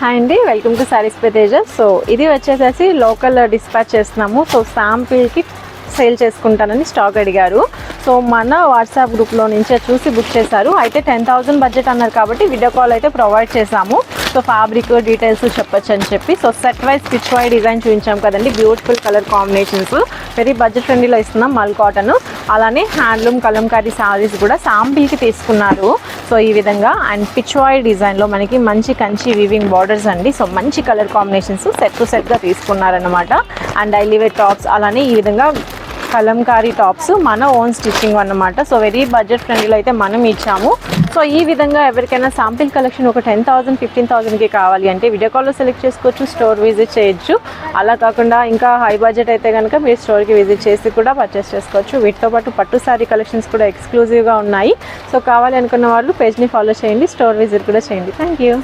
Hi అండి, welcome to saris by Teja. So ఇది వచ్చేసేసి లోకల్ డిస్పాచ్ చేస్తున్నాము. సో శాంపిల్కి సేల్ చేసుకుంటానని స్టాక్ అడిగారు. సో మన వాట్సాప్ గ్రూప్లో నుంచే చూసి బుక్ చేశారు. అయితే 10,000 బడ్జెట్ అన్నారు కాబట్టి వీడియో కాల్ అయితే ప్రొవైడ్ చేశాము. సో ఫ్యాబ్రిక్ డీటెయిల్స్ చెప్పొచ్చు అని చెప్పి so set wise stitch wise design చూపించాం కదండి. Beautiful colour combinations, very budget ఫ్రెండ్లీలో ఇస్తున్నాం. మల్ కాటన్, అలానే హ్యాండ్లూమ్ కలంకారీ శారీస్ కూడా శాంపిల్కి తీసుకున్నారు. సో ఈ విధంగా అండ్ పిచ్ వైడ్ డిజైన్లో మనకి మంచి కంచి వీవింగ్ బార్డర్స్ అండి. సో మంచి కలర్ కాంబినేషన్స్ సెట్ టు సెట్గా తీసుకున్నారనమాట. అండ్ డైలీ వేర్ టాప్స్, అలానే ఈ విధంగా కలంకారీ టాప్స్ మన ఓన్ స్టిచ్చింగ్ అన్నమాట. సో వెరీ బడ్జెట్ ఫ్రెండ్లీలో అయితే మనం ఇచ్చాము. సో ఈ విధంగా ఎవరికైనా శాంపిల్ కలెక్షన్ ఒక 10,000 15,000కి కావాలి అంటే వీడియో కాల్లో సెలెక్ట్ చేసుకోవచ్చు, స్టోర్ విజిట్ చేయొచ్చు. అలా కాకుండా ఇంకా హై బడ్జెట్ అయితే కనుక మీరు స్టోర్కి విజిట్ చేసి కూడా పర్చేస్ చేసుకోవచ్చు. వీటితో పాటు పట్టు సారీ కలెక్షన్స్ కూడా ఎక్స్క్లూజివ్గా ఉన్నాయి. సో కావాలి అనుకున్న వాళ్ళు పేజ్ని ఫాలో చేయండి, స్టోర్ విజిట్ కూడా చేయండి. Thank you.